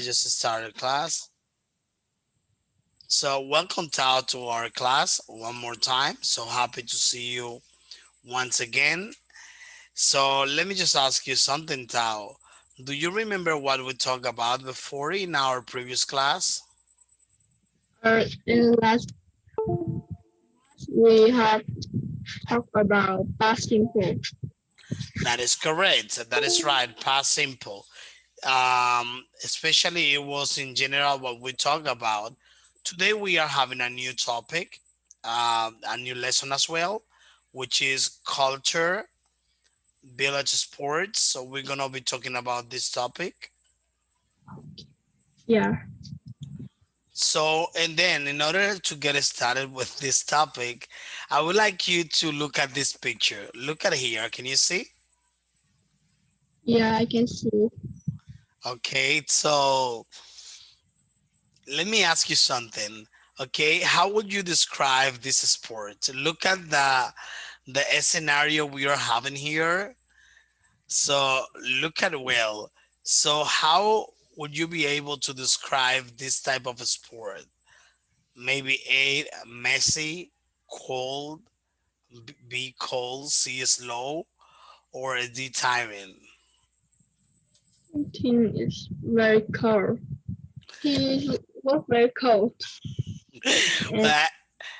just started class. So welcome Tao to our class one more time. So happy to see you once again. So let me just ask you something, Tao. Do you remember what we talked about before in our previous class? In last we have talked about past simple. That is correct. That is right. Past simple. Especially it was in general what we talked about. Today we are having a new topic, a new lesson as well, which is culture, village sports. So we're gonna be talking about this topic. Yeah. So, and then in order to get started with this topic, I would like you to look at this picture. Look at here. Can you see? Yeah, I can see. Okay, so let me ask you something. Okay, how would you describe this sport? Look at the scenario we are having here. So look at well. So how would you be able to describe this type of a sport? Maybe A, messy, cold, B, cold, C, slow, or D, tiring. I think it's very cold. He was very cold. And But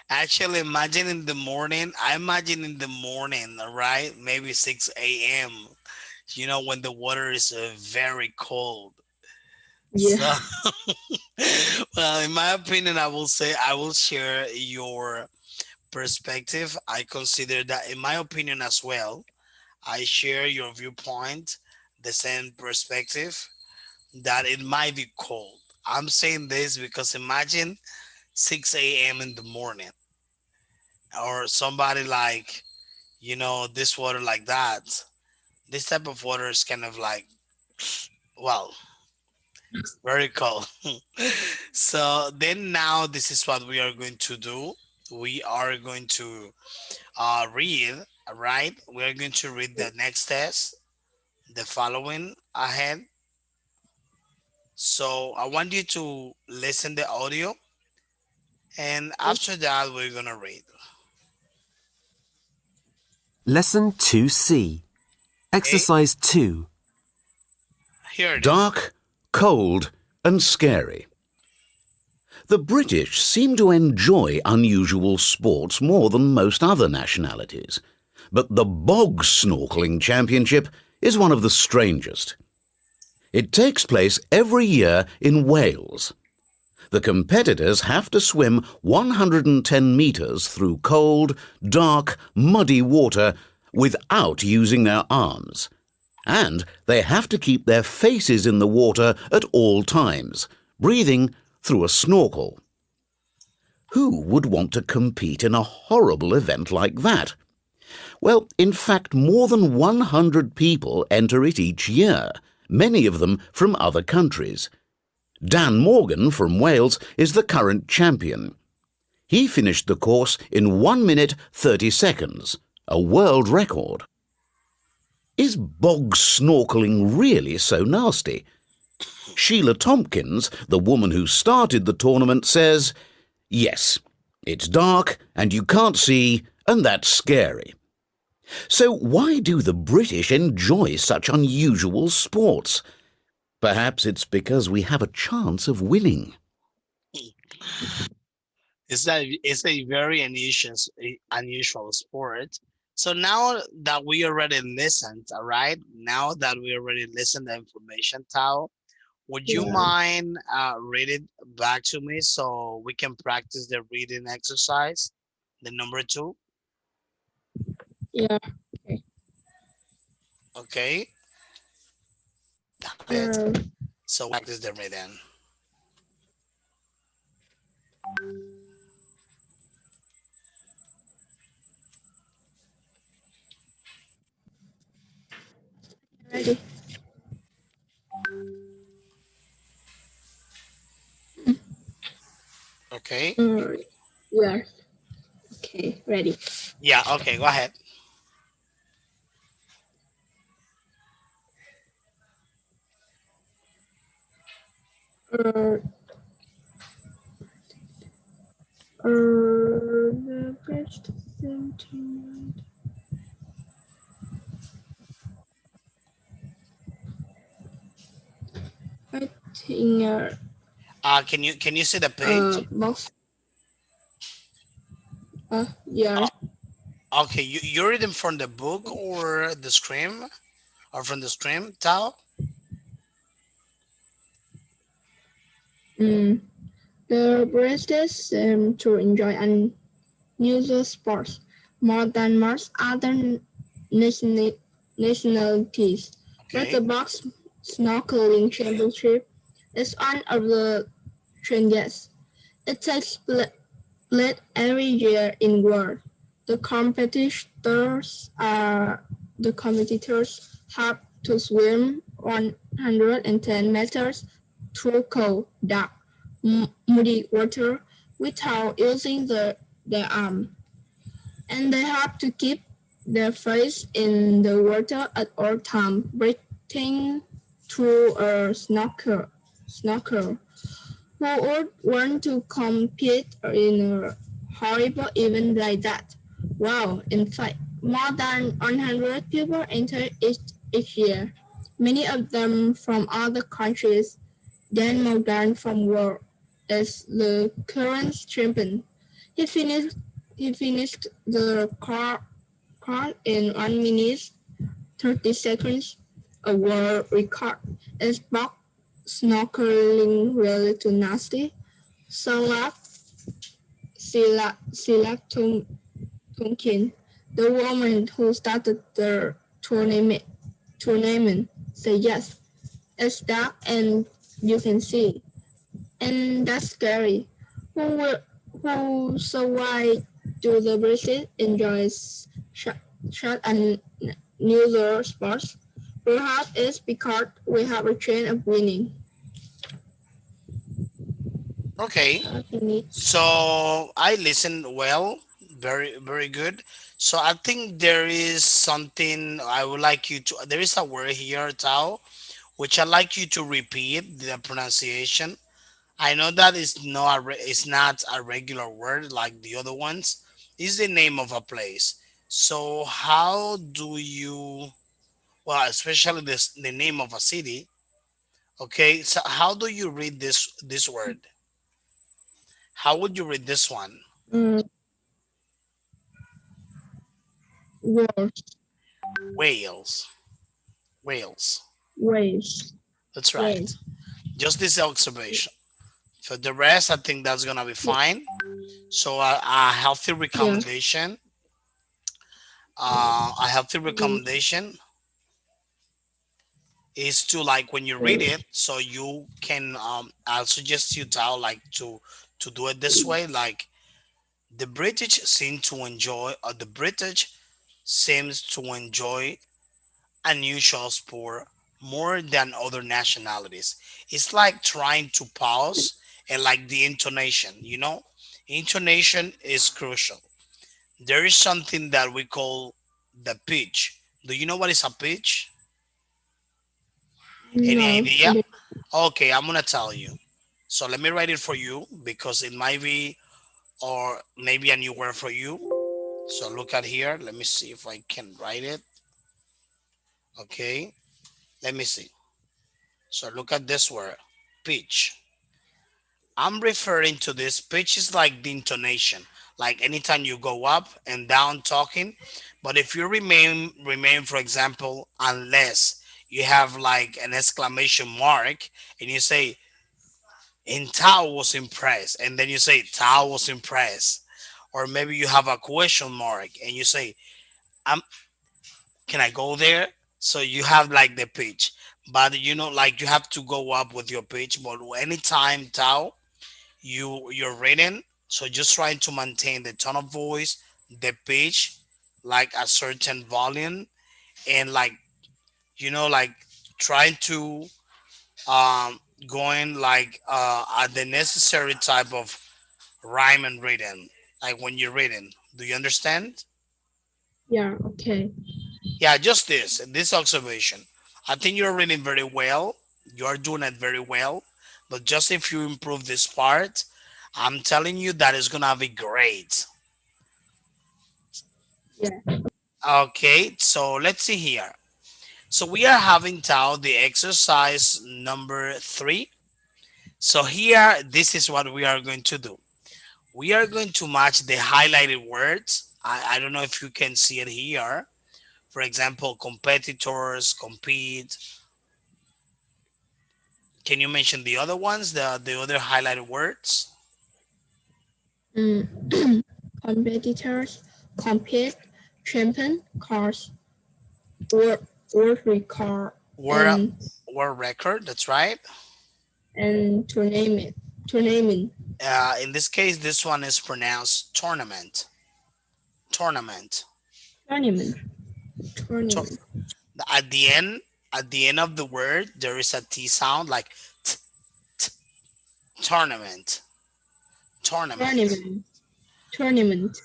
actually, imagine in the morning. I imagine in the morning, right? Maybe 6 a.m. You know, when the water is very cold. yeah, So, well, in my opinion, I will say I will share your perspective. I consider that, in my opinion, as well. I share your viewpoint, the same perspective that it might be cold. I'm saying this because imagine 6 a.m. in the morning, or somebody like, this water like that. This type of water is kind of like, well, very cold. So then now this is what we are going to do. We are going to read, right? We are going to read the next test, the following ahead. So I want you to listen the audio, and after that we're gonna read. Lesson 2C. Okay, Exercise 2. here it is. Dark, cold, and scary. The British seem to enjoy unusual sports more than most other nationalities, but the Bog Snorkeling Championship is one of the strangest. It takes place every year in Wales. The competitors have to swim 110 metres through cold, dark, muddy water without using their arms. And they have to keep their faces in the water at all times, breathing through a snorkel. Who would want to compete in a horrible event like that? Well, in fact, more than 100 people enter it each year, many of them from other countries. Dan Morgan from Wales is the current champion. He finished the course in 1 minute 30 seconds, a world record. Is bog snorkeling really so nasty? Sheila Tompkins, the woman who started the tournament, says, yes, it's dark and you can't see, and that's scary. So why do the British enjoy such unusual sports? Perhaps it's because we have a chance of winning. It's a very unusual sport. So now that we already listened, all right. Now that we already listened the information, Tao, would you yeah, mind read it back to me so we can practice the reading exercise, the number two? yeah. Okay, got it. Um, So practice the reading. ready. Okay. Yeah. Okay, ready. Yeah. Okay. Go ahead. Uh, the best sentiment. I think Can you see the page? box. Yeah. Okay, you're reading from the book or the screen or from the screen, Tao? Mm. The British seem to enjoy unusual sports more than most other nation- nationalities. But the Okay. box snorkeling championship is one of the trendiest. It takes place every year in world. The competitors are the competitors have to swim 110 meters through cold, dark, muddy water without using their arm, and they have to keep their face in the water at all times, breathing through a snorkel. Who would want to compete in a horrible event like that? Wow, in fact, more than 100 people enter each year, many of them from other countries. Dan Morgan from World is the current champion. He finished he finished the car in 1 minute 30 seconds, a world record. Is box snorkeling really too nasty? Sarah Tonkin, the woman who started the tournament, said yes, it's dark and you can see, and that's scary. So why do the British enjoy shot and neither sports? Perhaps it's because we have a trend of winning. Okay. So I listened well, very good. So I think there is something I would like you to. There is a word here, Tao, which I'd like you to repeat the pronunciation. I know that it's not a regular word like the other ones. It's the name of a place. So how do you, well, especially the name of a city. Okay, so how do you read this word? How would you read this one? Mm, words, Wales. Wales. waves, That's right. waves. Just this observation. For the rest, I think that's gonna be Yeah, fine. So a healthy yeah. recommendation. A healthy Mm, recommendation is to, like, when you read it, so you can. I'll suggest you, Tao, like to do it this way. Like the British seem to enjoy, or the British seems to enjoy unusual sport more than other nationalities. It's like trying to pause and like the intonation, intonation is crucial. There is something that we call the pitch. Do you know what is a pitch? Any no, I idea? don't. Okay, I'm gonna tell you. So let me write it for you because it might be, or maybe a new word for you. So look at here. Let me see if I can write it. Okay, let me see. So look at this word, pitch. I'm referring to this pitch is like the intonation, like anytime you go up and down talking. But if you remain, for example, unless you have like an exclamation mark and you say, and Tao was impressed, and then you say Tao was impressed, or maybe you have a question mark and you say, I'm can I go there? So you have like the pitch, but like you have to go up with your pitch. But anytime Tao you're reading, so just trying to maintain the tone of voice, the pitch, like a certain volume, and like like trying to um going like at the necessary type of rhyme and reading, like when you're reading. Do you understand? Yeah, okay. Yeah, just this observation. I think you're reading very well. You are doing it very well. But just if you improve this part, I'm telling you that is gonna be great. Yeah. Okay, so let's see here. So we are having now the exercise number 3. So here, this is what we are going to do. We are going to match the highlighted words. I don't know if you can see it here. For example, competitors, compete. Can you mention the other ones, the other highlighted words? Competitors, compete, champion, cars, world record, World, world record, that's right. and tournament, In this case, this one is pronounced tournament. Tournament. tournament, To- tournament, at the end, at the end of the word, there is a T sound like t, t, tournament. Tournament. tournament, tournament.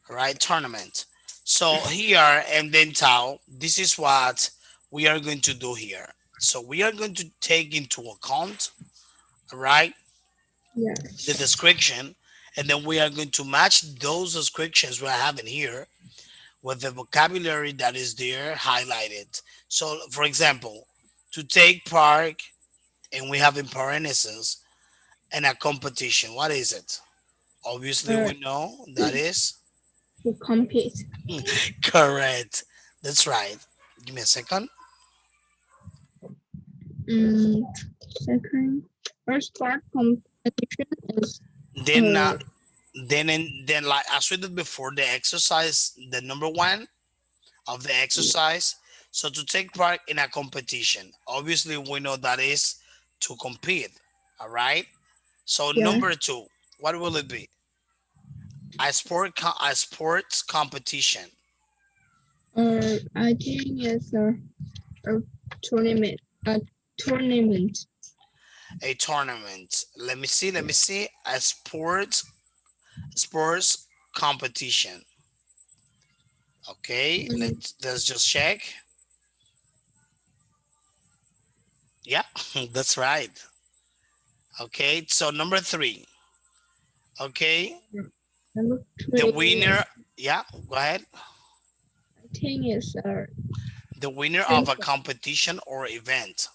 Right? Tournament. So here and then Tao, this is what we are going to do here. So we are going to take into account, right, Yeah. the description, and then we are going to match those descriptions we're having here with the vocabulary that is there highlighted. So, for example, to take part, and we have in parentheses, in a competition. What is it? Obviously, Uh, we know that is to compete. correct. That's right. Give me a second. Mm, second, first part competition is Then, uh, then, like as we did before, the exercise, the number one of the exercise. So to take part in a competition, obviously we know that is to compete. All right. So yeah. number 2, what will it be? A sports competition, I think it's a tournament. A tournament. a tournament. Let me see. Let me see. A sports competition. Okay. Let's just check. Yeah, that's right. Okay. So number 3. Okay. Number The three winner. is, Yeah. Go ahead. I think it's The winner of a champion. competition or event.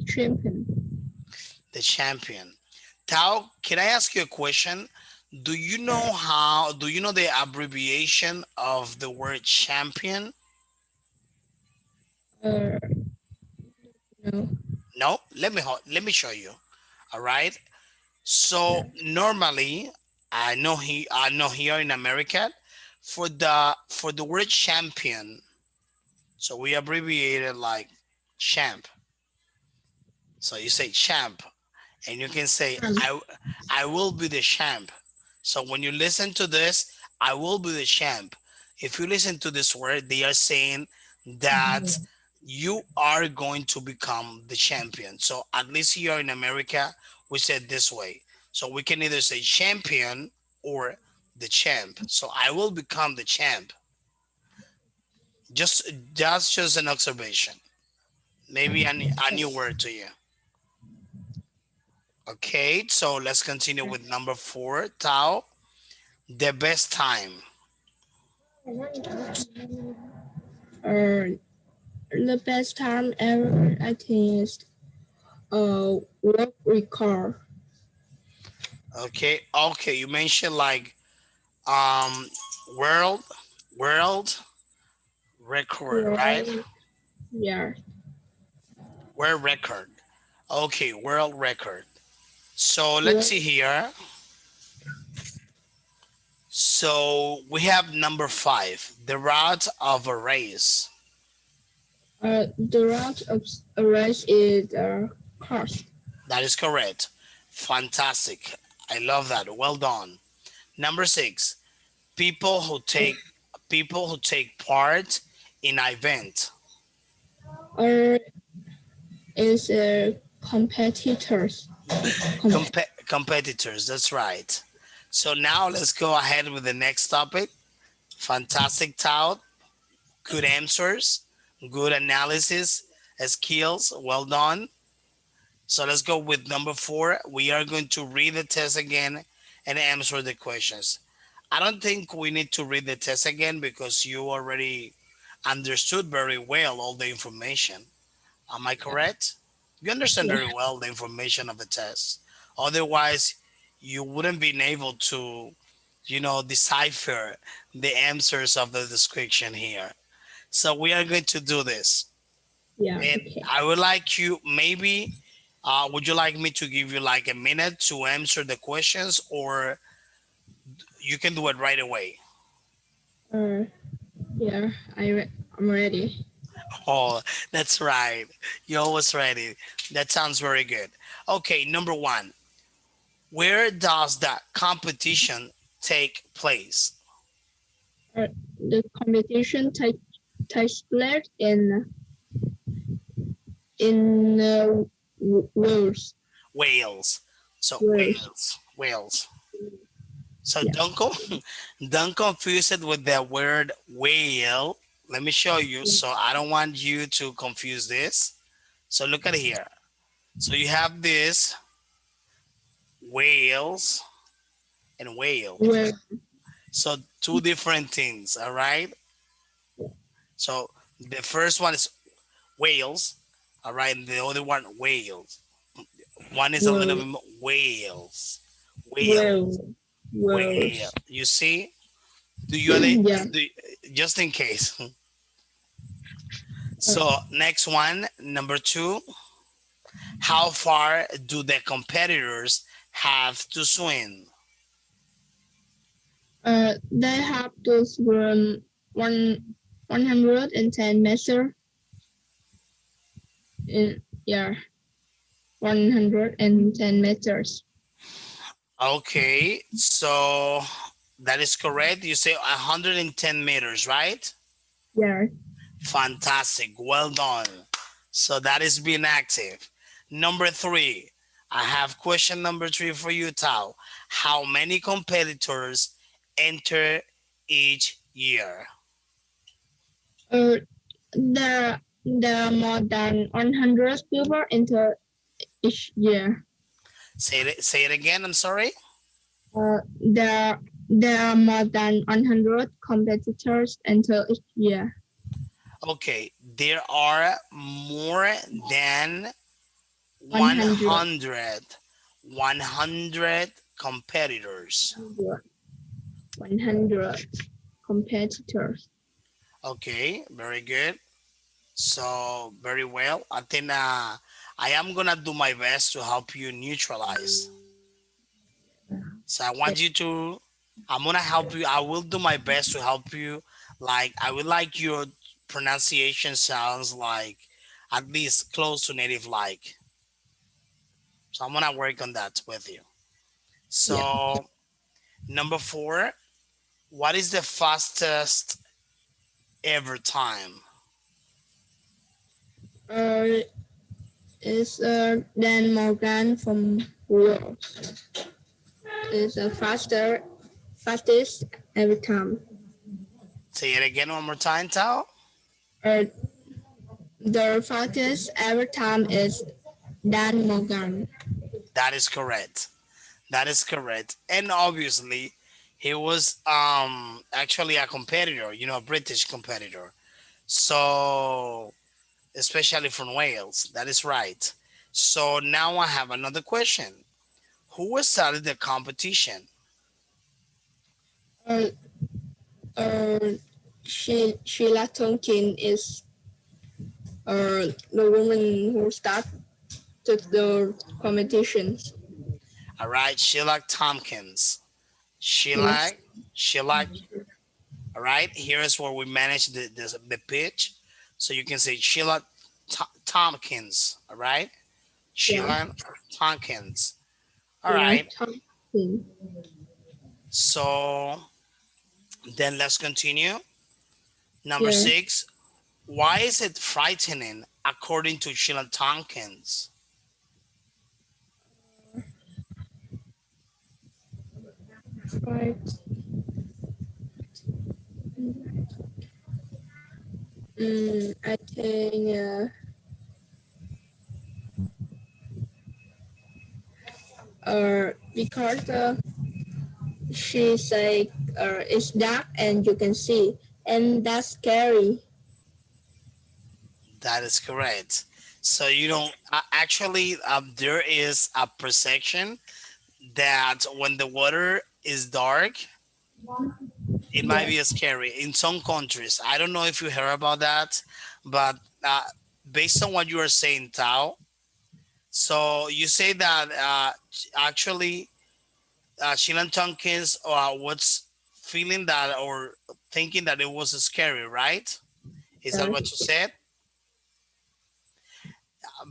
Champion. The champion. Tao, can I ask you a question? Do you know the abbreviation of the word champion? Uh, no. No? Let me show you. All right. So normally, I know here in America, for the word champion, so we abbreviate it like champ. So you say champ, and you can say Um, I will be the champ. So when you listen to this, I will be the champ. If you listen to this word, they are saying that you are going to become the champion. So at least here in America, we said this way. So we can either say champion or the champ. So I will become the champ. Just that's just an observation. Maybe a new word to you. Okay, so let's continue with number 4, Tao. The best time. uh, the best time ever, I think, is work record. Okay, you mentioned like um world world record, right? Right. Yeah. World record. Okay, world record. So let's Work, see here. So we have number 5, the route of a race. the route of a race is course. That is correct. Fantastic. I love that. Well done. Number 6, people who take people who take part in an event. Or is competitors. Com- Competitors, that's right. So now let's go ahead with the next topic. Fantastic, Tao. Good answers, good analysis, skills. Well done. So let's go with number 4. We are going to read the test again and answer the questions. I don't think we need to read the test again because you already understood very well all the information. Am I correct? You understand Yeah. very well the information of the test. Otherwise, you wouldn't be able to, decipher the answers of the description here. So we are going to do this. Yeah. And Okay. I would like you, maybe, would you like me to give you like a minute to answer the questions, or you can do it right away? Uh, yeah. I'm ready. Oh, that's right. You're always ready. That sounds very good. Okay, number 1. Where does the competition take place? The competition takes place in Wales. Wales. So Wales. Wales. So Yeah. don't confuse it with the word whale. Let me show you. So I don't want you to confuse this. So look at here. So you have this Wales and whale. Wales. So two different things, all right? So the first one is Wales, all right, and the other one Wales. One is a little Wales. bit more Wales. Wales. Whale. Wales. You see? Do you Yeah. do, just in case. So next one, number 2. How far do the competitors have to swim? They have to swim 110 meters. Yeah, 110 meters. Okay, so that is correct. You say 110 meters, right? Yeah. Fantastic. Well done. So that is being active. Number 3. I have question number 3 for you, Tao. How many competitors enter each year? There are more than 100 people enter each year. Say it again. I'm sorry. There are more than 100 competitors enter each year. Okay, there are more than 100. 100 competitors. 100 competitors. Okay, very good. So very well. I think I am gonna do my best to help you neutralize. So I want you to. I'm gonna help you. I will do my best to help you. Like I would like your pronunciation sounds like at least close to native like. So I'm gonna work on that with you. Yeah. So number 4, what is the fastest ever time? Is Dan Morgan from Wales. Is fastest every time. Say it again one more time, Tao. Uh, the fastest every time is Dan Morgan. That is correct. That is correct. And obviously, he was actually a competitor, a British competitor. So, especially from Wales. That is right. So now I have another question. Who started the competition? Uh, uh, Sheila Tonkin is the woman who started the competitions. All right, Sheila Tompkins. Yes. Sheila. All right, here is where we manage the pitch. So you can say Sheila Tompkins. All right, Yeah. Sheila Tompkins. All Sheila right. Tonkin. So then let's continue. Number Yeah. 6. Why is it frightening according to Sheila Tompkins? Right. I think because she say it's dark and you can see, and that's scary. That is correct. So you don't actually there is a perception that when the water is dark, it might be scary in some countries. I don't know if you heard about that, but based on what you are saying, Tao, so you say that actually Sheila Tompkins was feeling that or thinking that it was scary, right? Is that what you said?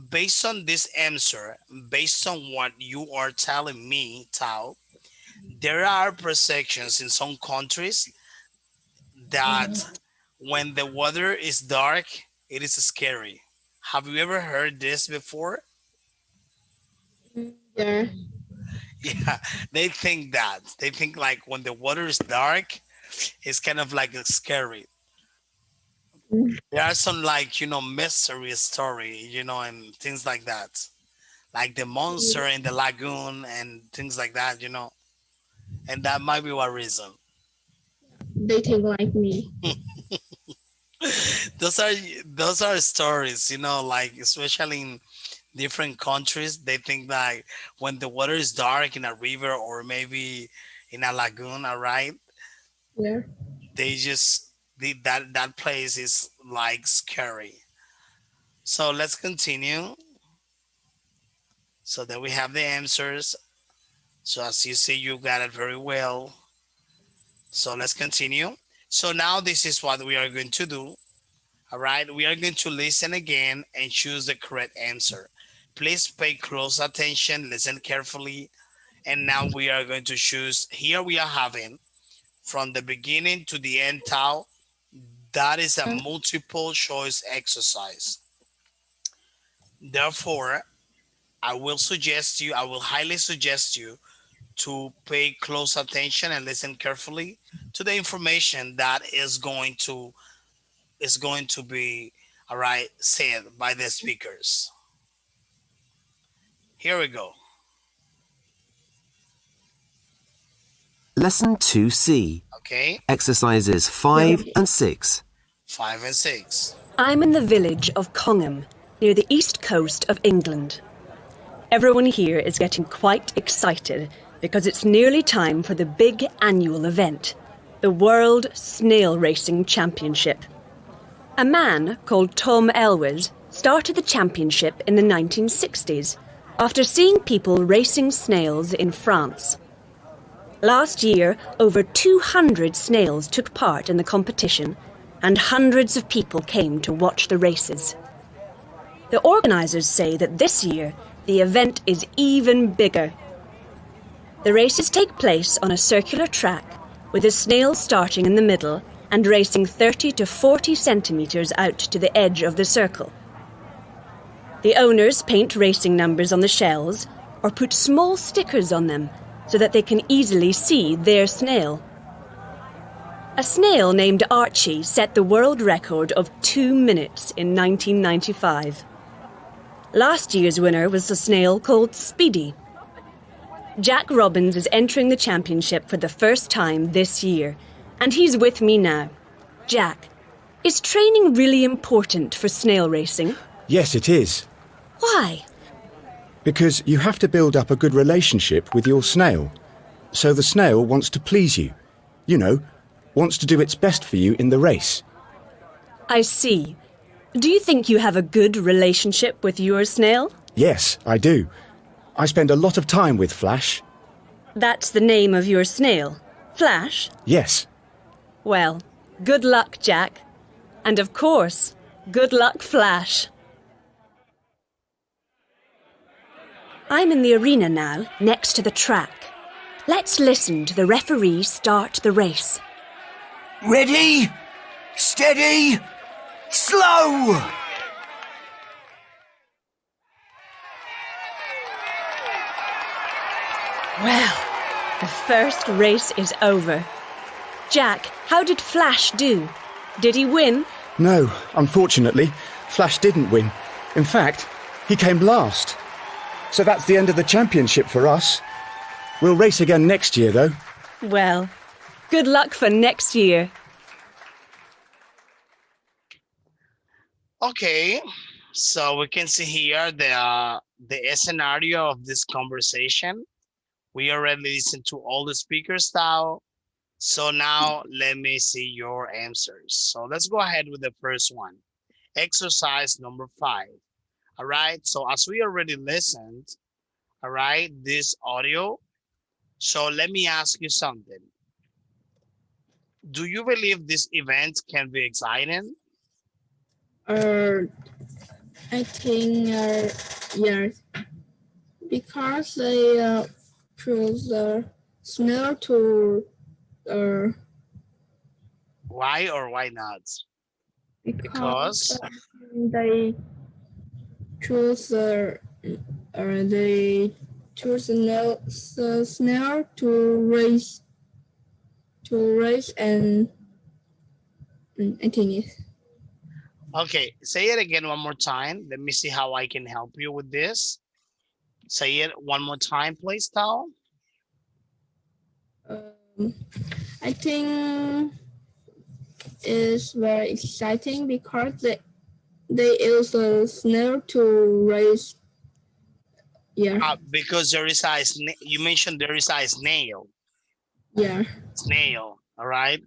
Based on this answer, based on what you are telling me, Tao, there are perceptions in some countries that when the weather is dark, it is scary. Have you ever heard this before? Yeah. Yeah, they think that. They think like when the water is dark, it's kind of like scary. There are some like, mystery story, and things like that. Like the monster in the lagoon and things like that, And that might be one reason. They think like me. Those are stories, like especially in different countries, they think that when the water is dark in a river or maybe in a lagoon, all right, Yeah. they just that place is like scary. So let's continue. So that we have the answers. So as you see, you got it very well. So let's continue. So now this is what we are going to do. All right, we are going to listen again and choose the correct answer. Please pay close attention, listen carefully. And now we are going to choose. Here we are having from the beginning to the end, Tao. That is a multiple choice exercise. Therefore, I will highly suggest you to pay close attention and listen carefully to the information that is going to be all right said by the speakers. Here we go. Lesson 2C. Okay, Exercises 5 and 6. 5 and 6. I'm in the village of Congham, near the east coast of England. Everyone here is getting quite excited because it's nearly time for the big annual event, the World Snail Racing Championship. A man called Tom Elwes started the championship in the 1960s after seeing people racing snails in France. Last year, over 200 snails took part in the competition and hundreds of people came to watch the races. The organisers say that this year the event is even bigger. The races take place on a circular track with a snail starting in the middle and racing 30 to 40 centimetres out to the edge of the circle. The owners paint racing numbers on the shells or put small stickers on them so that they can easily see their snail. A snail named Archie set the world record of 2 minutes in 1995. Last year's winner was a snail called Speedy. Jack Robbins is entering the championship for the first time this year, and he's with me now. Jack, is training really important for snail racing? Yes, it is. Why? Because you have to build up a good relationship with your snail. So the snail wants to please you. Wants to do its best for you in the race. I see. Do you think you have a good relationship with your snail? Yes, I do. I spend a lot of time with Flash. That's the name of your snail? Flash? Yes. Well, good luck, Jack. And of course, good luck, Flash. I'm in the arena now, next to the track. Let's listen to the referee start the race. Ready, steady, slow! Well, the first race is over. Jack, how did Flash do? Did he win? No, unfortunately, Flash didn't win. In fact, he came last. So that's the end of the championship for us. We'll race again next year, though. Well, good luck for next year. Okay, so we can see here the scenario of this conversation. We already listened to all the speakers now. So now let me see your answers. So let's go ahead with the first one. Exercise number 5. All right, so as we already listened, all right, this audio. So let me ask you something. Do you believe this event can be exciting? I think yes, because they choose the snow to Why or why not? Because they choose they choose the snow to race and I think yes. okay, say it again one more time. Let me see how I can help you with this. Say it one more time, please, Tao. I think it's very exciting because they use the snow to race. Yeah, Because there is you mentioned there is a snail. yeah. Snail, all right?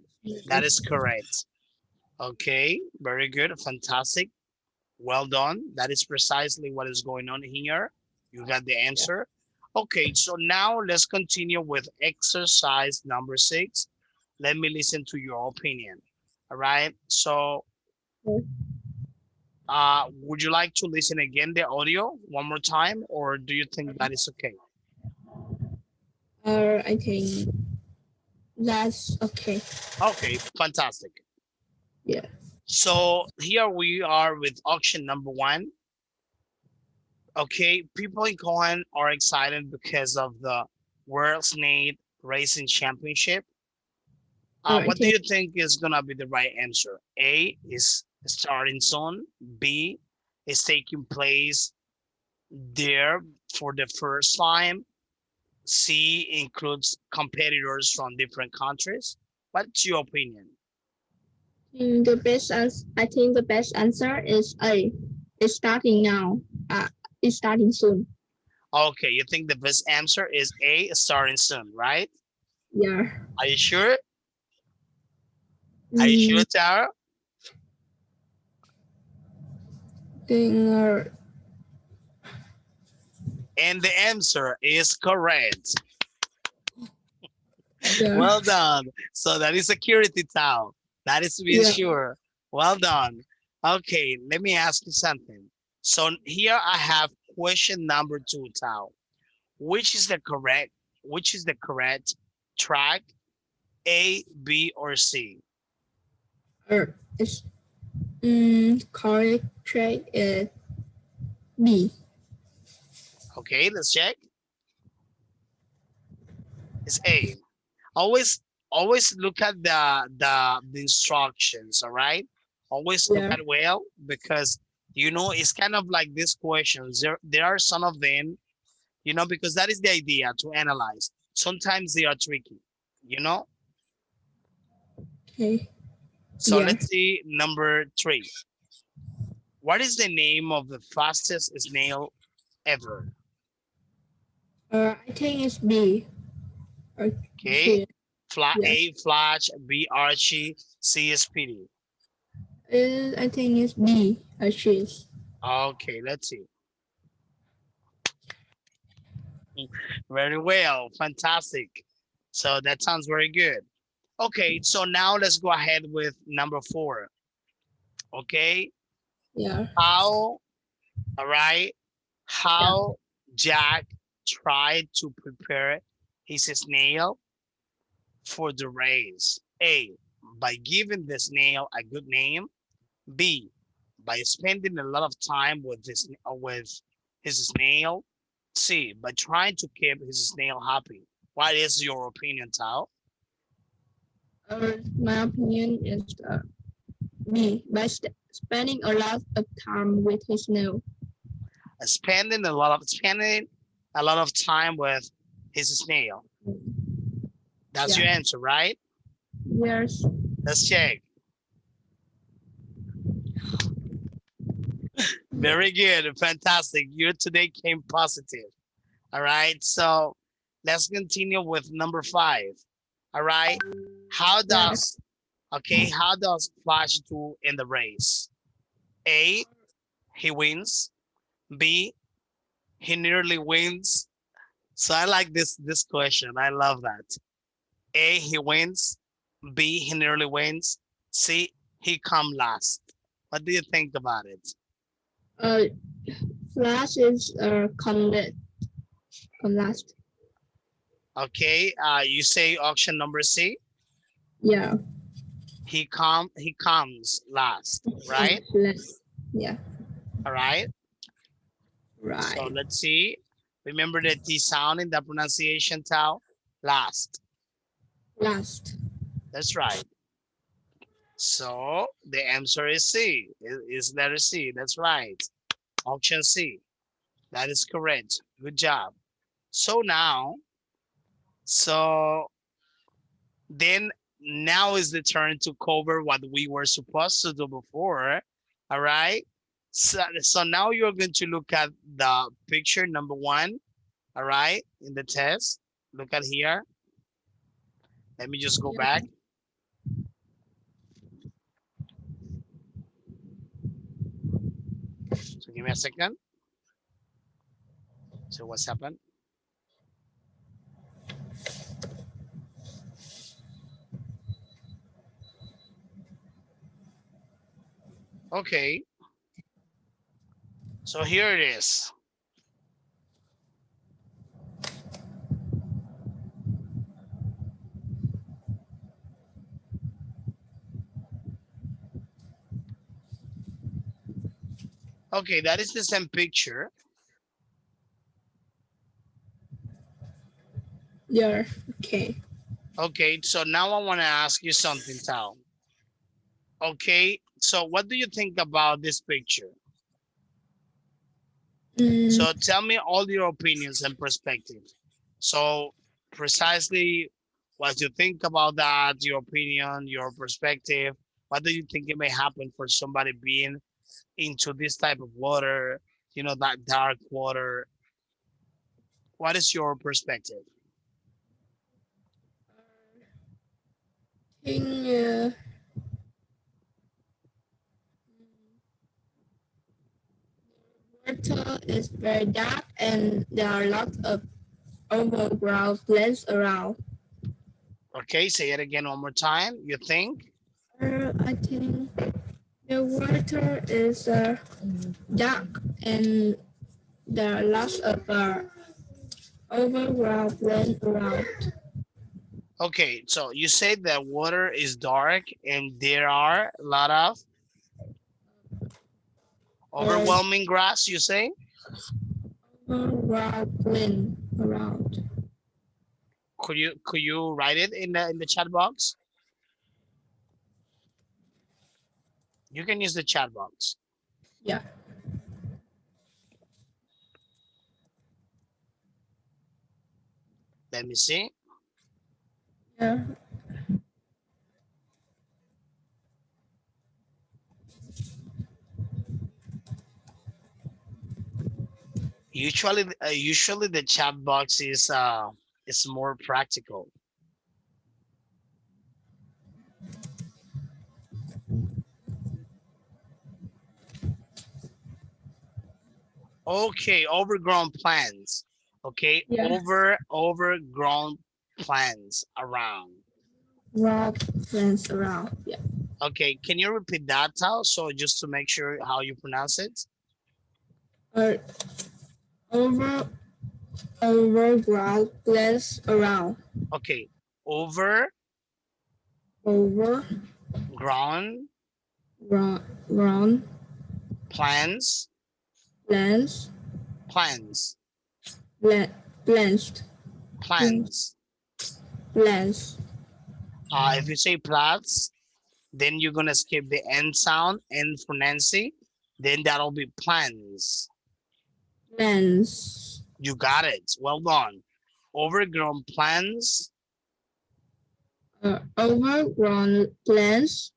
That is correct. Okay, very good, fantastic. Well done. That is precisely what is going on here. You got the answer. Okay, so now let's continue with exercise number 6. Let me listen to your opinion. All right, so would you like to listen again the audio one more time, or do you think that is okay? I think that's okay. Okay, fantastic. Yeah. So here we are with auction number 1. Okay, people in Cohen are excited because of the World Snail Racing Championship. What do you think is gonna be the right answer? A is starting soon. B is taking place there for the first time. C includes competitors from different countries. What's your opinion? The best answer, I think the best answer is A. It's starting now. It's starting soon. Okay, you think the best answer is A, starting soon, right? Yeah. Are you sure? Are you sure, Tara? Think, And the answer is correct. yeah. Well done. So that is security, Tao. That is to be sure. Well done. Okay, let me ask you something. So here I have question number 2, Tao. Which is the correct track? A, B, or C? It's correct track is B. Okay, let's check. It's A. Always look at the instructions, all right? Always look at well, because you know it's kind of like these questions. There are some of them, you know, because that is the idea, to analyze. Sometimes they are tricky, you know? Okay. So let's see number 3. What is the name of the fastest snail ever? I think it's B. Okay. A, Flash, B, Archie, C, Speedy. I think it's B. Cheese. Okay, let's see. Very well, fantastic. So that sounds very good. Okay, so now let's go ahead with number 4. Okay. Yeah. All right. How Jack tried to prepare his snail for the race. A, by giving the snail a good name. B, by spending a lot of time with his snail. C, by trying to keep his snail happy. What is your opinion, Tao? My opinion is B. By spending a lot of time with his snail. Spending a lot of time with his snail. That's your Yeah. answer, right? Yes. Let's check. Very good, fantastic. You today came positive. All right, so let's continue with number 5. All right, how does how does Flash do in the race? A, he wins. B, he nearly wins. So I like this question. I love that. A, he wins. B, he nearly wins. C, he come last. What do you think about it? Uh, Flash is come last. Okay, you say option number C. Yeah. He comes last, right? Last. Yeah. All right. So Right. let's see. Remember the T sound in the pronunciation, Tao? Last. Last. That's right. So the answer is C. Is letter C. That's right. Option C. That is correct. Good job. So then now is the turn to cover what we were supposed to do before. All right. So now you're going to look at the picture number 1. All right. In the test. Look at here. Let me just go back. So give me a second. So what's happened? Okay. So here it is. Okay, that is the same picture. Yeah. Okay. Okay, so now I want to ask you something, Tal. Okay, so what do you think about this picture? So tell me all your opinions and perspectives. So precisely what you think about that, your opinion, your perspective. What do you think it may happen for somebody being into this type of water, that dark water? What is your perspective? In water is very dark and there are lots of overground plants around. Okay, say it again one more time. You think? I think the water is dark and there are lots of overground plants around. Okay, so you say that water is dark and there are a lot of overwhelming grass, you say? Overground plants around. Could you write it in the chat box? You can use the chat box. Yeah. Let me see. Yeah. Usually the chat box is more practical. Okay, overgrown plants. Okay, Yeah. overgrown plants around. Rock plants around. Yeah. Okay, can you repeat that, Tal? So just to make sure how you pronounce it. Overground plants around. Okay, overgrown Ground plants plants plants plants plants. plants. If you say plants, then you're gonna skip the N sound, N for Nancy. Then that'll be plans. Plants. You got it. Well done. Overgrown plants. Overgrown plants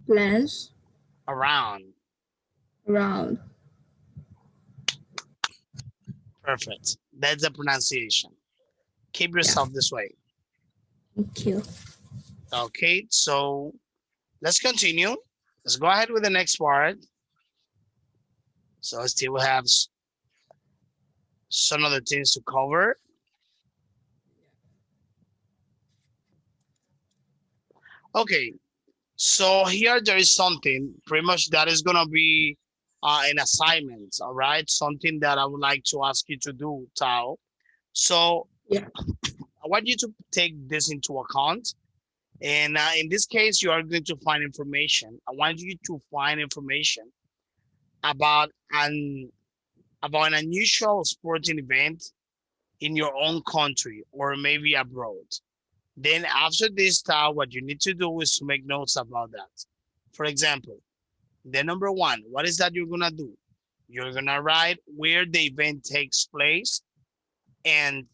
Plants around. around. Perfect. That's the pronunciation. Keep yourself this way. Thank you. Okay, so let's continue. Let's go ahead with the next part. So I still have some other things to cover. Okay, so here there is something pretty much that is gonna be an assignment, all right? Something that I would like to ask you to do, Tao. So Yeah. I want you to take this into account. And in this case, you are going to find information. I want you to find information about an unusual sporting event in your own country or maybe abroad. Then after this style, what you need to do is to make notes about that. For example, the number one, what is that you're gonna do? You're gonna write where the event takes place and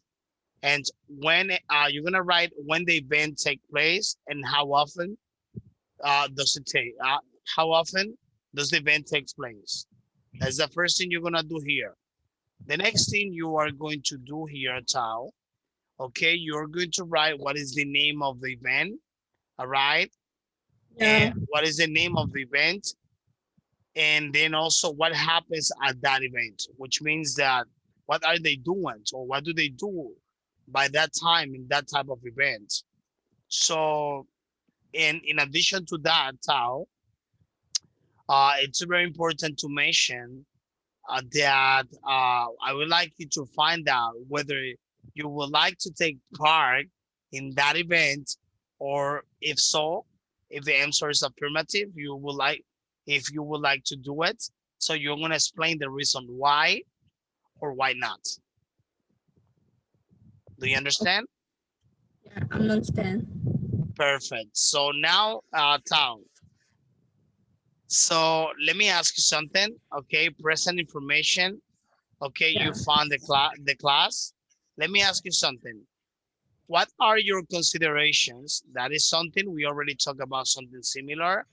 when you're gonna write when the event take place and how often does it take? How often does the event takes place? That's the first thing you're gonna do here. The next thing you are going to do here, Tao, okay, you're going to write what is the name of the event, all right? Yeah. And what is the name of the event? And then also what happens at that event, which means that what are they doing or what do they do by that time in that type of event? So, in addition to that, Tao, it's very important to mention that I would like you to find out whether you would like to take part in that event, or if so, if the answer is affirmative, if you would like to do it. So you're gonna explain the reason why or why not. Do you understand? Yeah, I understand. Perfect. So now, Tao. So let me ask you something. Okay, present information. Okay, you Yeah. found the class. Let me ask you something. What are your considerations? That is something we already talked about, something similar.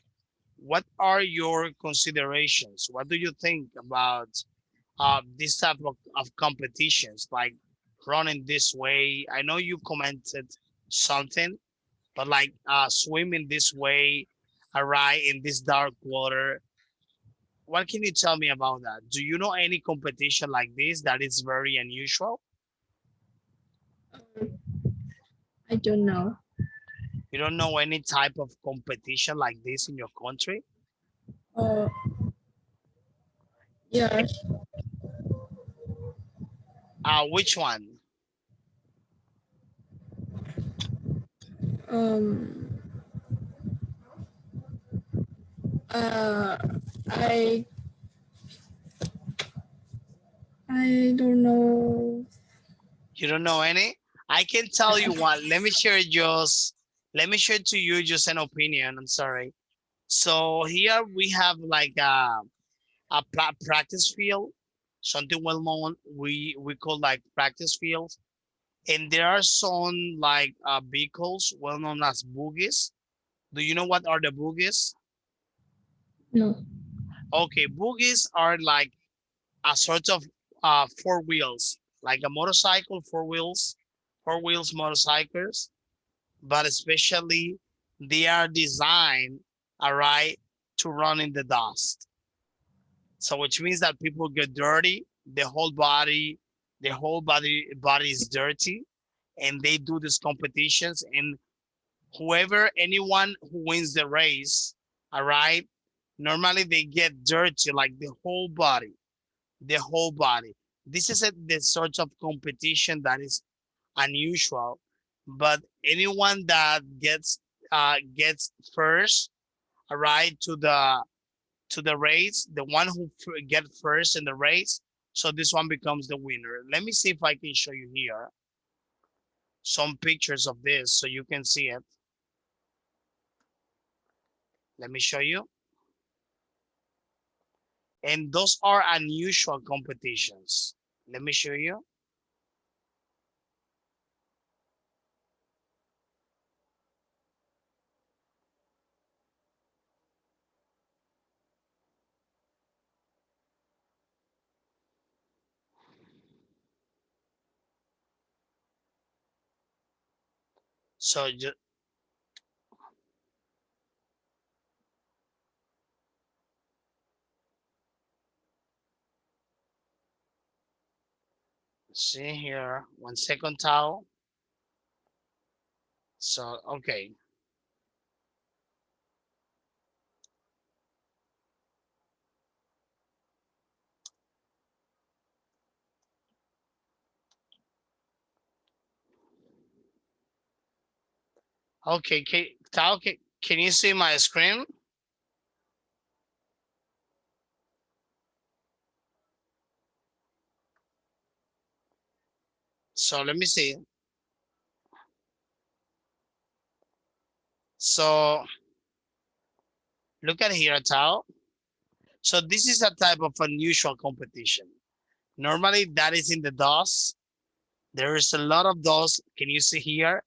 What are your considerations? What do you think about this type of competitions, like running this way? I know you commented something, but like swimming this way, right, in this dark water. What can you tell me about that? Do you know any competition like this that is very unusual? I don't know. You don't know any type of competition like this in your country? Uh, yes. Which one? Um. I don't know. You don't know any? I can tell you one. Let me share to you just an opinion. I'm sorry. So here we have like a practice field, something well known. We call like practice fields, and there are some like vehicles well known as boogies. Do you know what are the boogies? No. Okay, boogies are like a sort of four wheels, like a motorcycle, four wheels motorcycles, but especially they are designed, all right, to run in the dust. So which means that people get dirty, the whole body is dirty, and they do these competitions, and anyone who wins the race, all right, normally they get dirty like the whole body. This is the sort of competition that is unusual, but anyone that gets first, all right, to the race, the one who get first in the race, so this one becomes the winner. Let me see if I can show you here some pictures of this so you can see it. Let me show you. And those are unusual competitions. Let me show you. So just see here, 1 second, Tao. So, okay. Okay, Tao, can you see my screen? So let me see. So look at here, Tao. So this is a type of unusual competition. Normally that is in the DOS. There is a lot of DOS. Can you see here?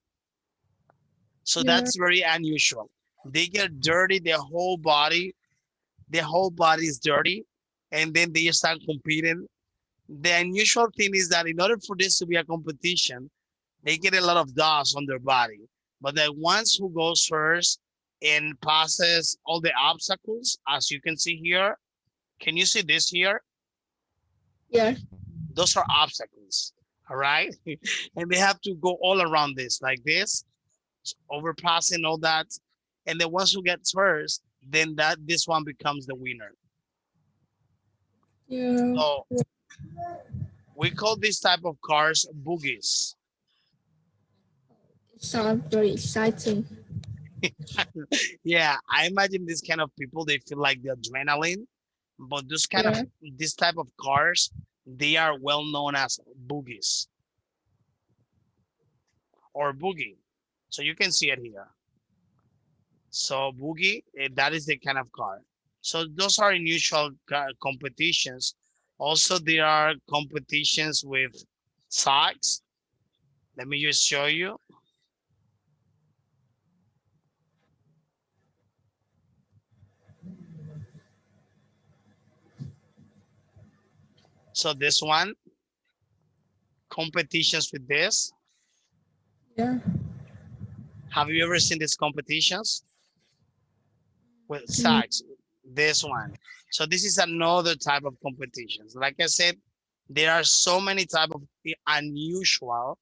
So Yeah. that's very unusual. They get dirty, their whole body is dirty, and then they start competing. The unusual thing is that in order for this to be a competition, they get a lot of dust on their body. But the ones who goes first and passes all the obstacles, as you can see here, can you see this here? Yeah. Those are obstacles, all right? And they have to go all around this, like this, overpassing all that. And the ones who gets first, then this one becomes the winner. Yeah. So we call this type of cars boogies. It sounds very exciting. Yeah, I imagine these kind of people, they feel like the adrenaline, but Yeah. this type of cars, they are well known as boogies or boogie. So you can see it here. So boogie, that is the kind of car. So those are unusual competitions. Also, there are competitions with socks. Let me just show you. So this one, competitions with this. Yeah. Have you ever seen these competitions with socks? This one. So this is another type of competitions. Like I said, there are so many type of unusual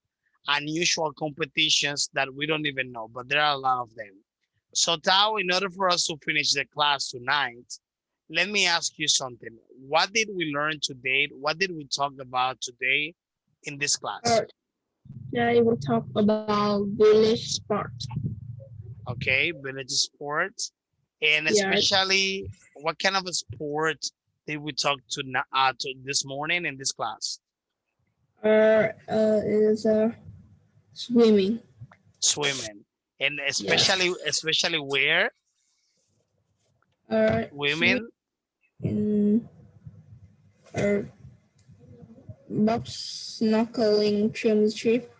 competitions that we don't even know, but there are a lot of them. So Tao, in order for us to finish the class tonight, let me ask you something. What did we learn today? What did we talk about today in this class? Today we talk about village sport. Okay, village sports, and Yeah. especially what kind of a sport did we talk to this morning in this class? Is swimming. Swimming, and especially where women. In box snorkeling championship.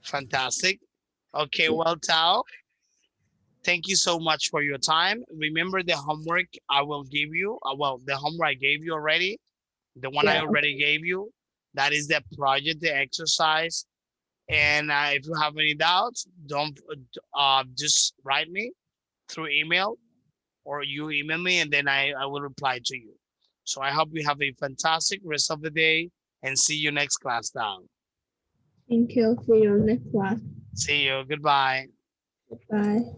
Fantastic. Okay, well, Tao, thank you so much for your time. Remember the homework I will give you. Well, the homework I gave you already, the one I Yeah. already gave you. That is the project, the exercise. And if you have any doubts, don't just write me through email, or you email me, and then I will reply to you. So I hope you have a fantastic rest of the day, and see you next class down. Thank you for your next class. See you. Goodbye. Bye.